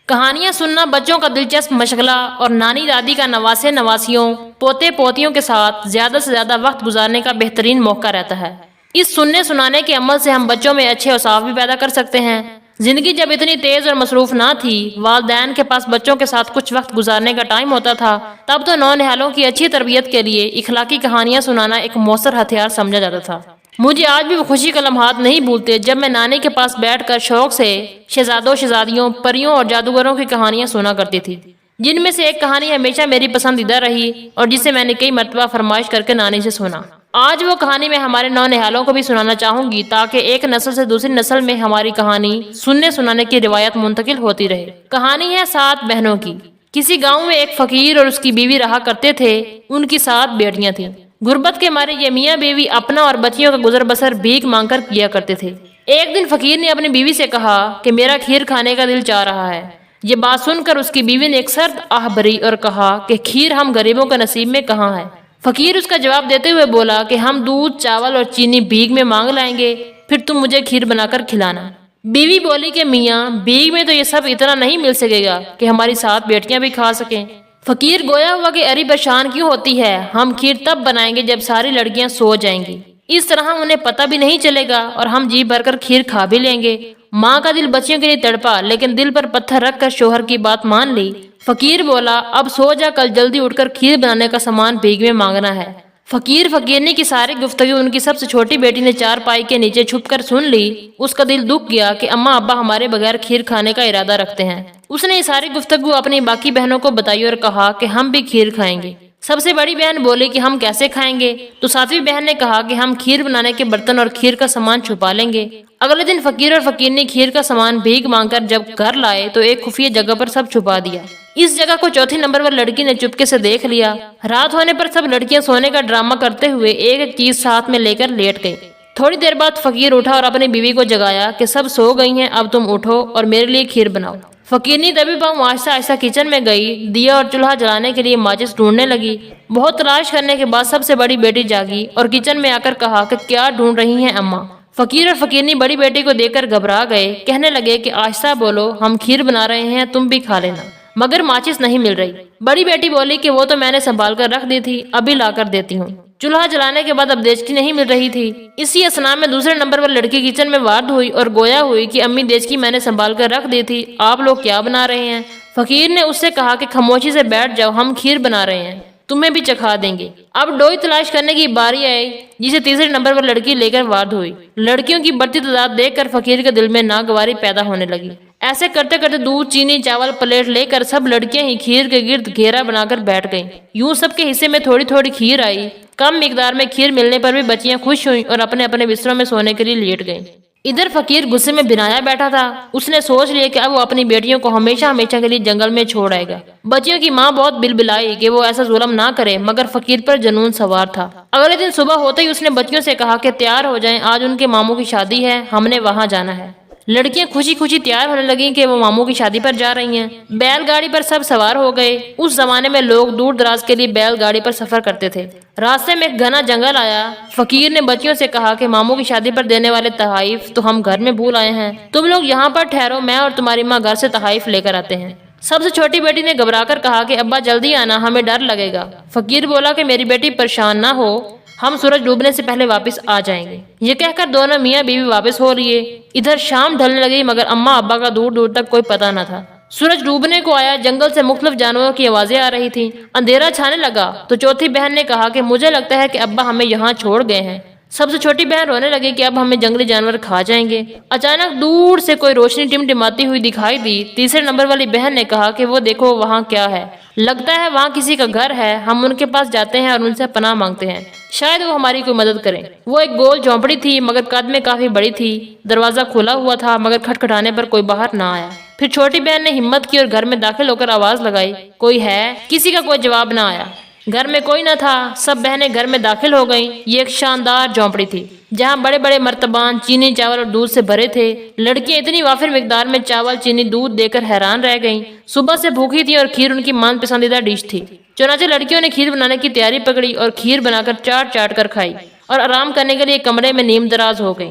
کہانیاں سننا بچوں کا دلچسپ مشغلہ اور نانی دادی کا نواسے نواسیوں پوتے پوتیوں کے ساتھ زیادہ سے زیادہ وقت گزارنے کا بہترین موقع رہتا ہے۔ اس سننے سنانے کے عمل سے ہم بچوں میں اچھے اوصاف بھی پیدا کر سکتے ہیں۔ زندگی جب اتنی تیز اور مصروف نہ تھی، والدین کے پاس بچوں کے ساتھ کچھ وقت گزارنے کا ٹائم ہوتا تھا، تب تو نونہالوں کی اچھی تربیت کے لیے اخلاقی کہانیاں سنانا ایک مؤثر ہتھیار سمجھا جاتا تھا۔ مجھے آج بھی وہ خوشی کے لمحات نہیں بھولتے جب میں نانی کے پاس بیٹھ کر شوق سے شہزادوں شہزادیوں پریوں اور جادوگروں کی کہانیاں سنا کرتی تھی، جن میں سے ایک کہانی ہمیشہ میری پسندیدہ رہی اور جسے میں نے کئی مرتبہ فرمائش کر کے نانی سے سنا۔ آج وہ کہانی میں ہمارے نونہالوں کو بھی سنانا چاہوں گی تاکہ ایک نسل سے دوسری نسل میں ہماری کہانی سننے سنانے کی روایت منتقل ہوتی رہے۔ کہانی ہے 7 بہنوں کی۔ کسی گاؤں میں ایک فقیر اور اس کی بیوی رہا کرتے تھے۔ ان کی 7 بیٹیاں تھیں۔ غربت کے مارے یہ میاں بیوی اپنا اور بچیوں کا گزر بسر بھیک مانگ کر کیا کرتے تھے۔ ایک دن فقیر نے اپنی بیوی سے کہا کہ میرا کھیر کھانے کا دل چاہ رہا ہے۔ یہ بات سن کر اس کی بیوی نے ایک سرد آہ بھری اور کہا کہ کھیر ہم غریبوں کا نصیب میں کہاں ہے۔ فقیر اس کا جواب دیتے ہوئے بولا کہ ہم دودھ چاول اور چینی بھیک میں مانگ لائیں گے، پھر تم مجھے کھیر بنا کر کھلانا۔ بیوی بولی کہ میاں بھیک میں تو یہ سب اتنا نہیں مل سکے گا کہ ہماری 7 بیٹیاں بھی کھا سکیں۔ فقیر گویا ہوا کہ اری پریشان کیوں ہوتی ہے، ہم کھیر تب بنائیں گے جب ساری لڑکیاں سو جائیں گی، اس طرح انہیں پتہ بھی نہیں چلے گا اور ہم جی بھر کر کھیر کھا بھی لیں گے۔ ماں کا دل بچیوں کے لیے تڑپا لیکن دل پر پتھر رکھ کر شوہر کی بات مان لی۔ فقیر بولا اب سو جا، کل جلدی اٹھ کر کھیر بنانے کا سامان بھیک میں مانگنا ہے۔ فقیر فقیرنی کی ساری گفتگو ان کی سب سے چھوٹی بیٹی نے چارپائی کے نیچے چھپ کر سن لی۔ اس کا دل دکھ گیا کہ اماں ابا ہمارے بغیر کھیر کھانے کا ارادہ رکھتے ہیں۔ اس نے یہ ساری گفتگو اپنی باقی بہنوں کو بتائی اور کہا کہ ہم بھی کھیر کھائیں گے۔ سب سے بڑی بہن بولی کہ ہم کیسے کھائیں گے؟ تو 7ویں بہن نے کہا کہ ہم کھیر بنانے کے برتن اور کھیر کا سامان چھپا لیں گے۔ اگلے دن فقیر اور فقیرنی کھیر کا سامان بھیک مانگ کر جب گھر لائے تو ایک خفیہ جگہ پر سب چھپا دیا۔ اس جگہ کو چوتھی نمبر پر لڑکی نے چپکے سے دیکھ لیا۔ رات ہونے پر سب لڑکیاں سونے کا ڈرامہ کرتے ہوئے ایک ایک چیز ساتھ میں لے کر لیٹ گئی۔ تھوڑی دیر بعد فقیر اٹھا اور اپنی بیوی کو جگایا کہ سب سو گئی ہیں، اب تم اٹھو اور میرے لیے کھیر بناؤ۔ فقیرنی دبی پاؤں آہستہ آہستہ کچن میں گئی، دیا اور چولہا جلانے کے لیے ماچس ڈھونڈنے لگی۔ بہت تلاش کرنے کے بعد سب سے بڑی بیٹی جاگی اور کچن میں آ کر کہا کہ کیا ڈھونڈ رہی ہیں اماں؟ فقیر اور فقیرنی بڑی بیٹی کو دیکھ کر گھبرا گئے، کہنے لگے کہ آہستہ بولو، ہم کھیر بنا رہے ہیں، تم بھی کھا لینا، مگر ماچس نہیں مل رہی۔ بڑی بیٹی بولی کہ وہ تو میں نے سنبھال کر رکھ دی تھی، ابھی لا کر دیتی ہوں۔ چولہا جلانے کے بعد اب دیچکی نہیں مل رہی تھی۔ اسی اثنا میں دوسرے نمبر پر لڑکی کچن میں وارد ہوئی اور گویا ہوئی کہ امی دیچکی میں نے سنبھال کر رکھ دی تھی، آپ لوگ کیا بنا رہے ہیں؟ فقیر نے اس سے کہا کہ خاموشی سے بیٹھ جاؤ، ہم کھیر بنا رہے ہیں، تمہیں بھی چکھا دیں گے۔ اب ڈوئی تلاش کرنے کی باری آئی جسے تیسرے نمبر پر لڑکی لے کر وارد ہوئی۔ لڑکیوں کی بڑھتی تعداد دیکھ کر فقیر کے دل میں ناگواری پیدا ہونے لگی۔ ایسے کرتے کرتے دودھ چینی چاول پلیٹ لے کر سب لڑکیاں ہی کھیر کے گرد گھیرا بنا کر بیٹھ گئیں۔ یوں سب کے حصے میں تھوڑی تھوڑی کھیر آئی۔ کم مقدار میں کھیر ملنے پر بھی بچیاں خوش ہوئیں اور اپنے اپنے بستروں میں سونے کے لیے لیٹ گئیں۔ ادھر فقیر غصے میں بھنایا بیٹھا تھا۔ اس نے سوچ لیا کہ اب وہ اپنی بیٹیوں کو ہمیشہ ہمیشہ کے لیے جنگل میں چھوڑ آئے گا۔ بچیوں کی ماں بہت بلبلائی کہ وہ ایسا ظلم نہ کرے، مگر فقیر پر جنون سوار تھا۔ اگلے دن صبح ہوتے ہی اس نے بچیوں سے کہا کہ تیار ہو جائیں، آج ان کے ماموں کی شادی ہے، ہم نے وہاں جانا ہے۔ لڑکیاں خوشی خوشی تیار ہونے لگیں کہ وہ ماموں کی شادی پر جا رہی ہیں۔ بیل گاڑی پر سب سوار ہو گئے۔ اس زمانے میں لوگ دور دراز کے لیے بیل گاڑی پر سفر کرتے تھے۔ راستے میں ایک گھنا جنگل آیا۔ فقیر نے بچیوں سے کہا کہ ماموں کی شادی پر دینے والے تحائف تو ہم گھر میں بھول آئے ہیں، تم لوگ یہاں پر ٹھہرو، میں اور تمہاری ماں گھر سے تحائف لے کر آتے ہیں۔ سب سے چھوٹی بیٹی نے گھبرا کر کہا کہ ابا جلدی آنا، ہمیں ڈر لگے گا۔ فقیر بولا کہ میری بیٹی پریشان نہ ہو، ہم سورج ڈوبنے سے پہلے واپس آ جائیں گے۔ یہ کہہ کر دونوں میاں بیوی واپس ہو لیے۔ ادھر شام ڈھلنے لگی مگر اماں ابا کا دور دور تک کوئی پتہ نہ تھا۔ سورج ڈوبنے کو آیا، جنگل سے مختلف جانوروں کی آوازیں آ رہی تھیں۔ اندھیرا چھانے لگا تو چوتھی بہن نے کہا کہ مجھے لگتا ہے کہ ابا ہمیں یہاں چھوڑ گئے ہیں۔ سب سے چھوٹی بہن رونے لگی کہ اب ہمیں جنگلی جانور کھا جائیں گے۔ اچانک دور سے کوئی روشنی ٹمٹماتی ہوئی دکھائی دی۔ تیسرے نمبر والی بہن نے کہا کہ وہ دیکھو وہاں کیا ہے، لگتا ہے وہاں کسی کا گھر ہے، ہم ان کے پاس جاتے ہیں اور ان سے پناہ مانگتے ہیں، شاید وہ ہماری کوئی مدد کریں۔ وہ ایک گول جھونپڑی تھی مگر قد میں کافی بڑی تھی۔ دروازہ کھلا ہوا تھا مگر کھٹکھٹانے پر کوئی باہر نہ آیا۔ پھر چھوٹی بہن نے ہمت کی اور گھر میں داخل ہو کر آواز لگائی، کوئی ہے؟ کسی کا کوئی جواب نہ آیا۔ گھر میں کوئی نہ تھا۔ سب بہنیں گھر میں داخل ہو گئیں۔ یہ ایک شاندار جھونپڑی تھی جہاں بڑے بڑے مرتبان چینی چاول اور دودھ سے بھرے تھے۔ لڑکیاں اتنی وافر مقدار میں چاول چینی دودھ دے کر حیران رہ گئیں۔ صبح سے بھوکی تھی اور کھیر ان کی من پسندیدہ ڈش تھی۔ چنانچہ لڑکیوں نے کھیر بنانے کی تیاری پکڑی اور کھیر بنا کر چاٹ چاٹ کر کھائی اور آرام کرنے کے لیے کمرے میں نیم دراز ہو گئی۔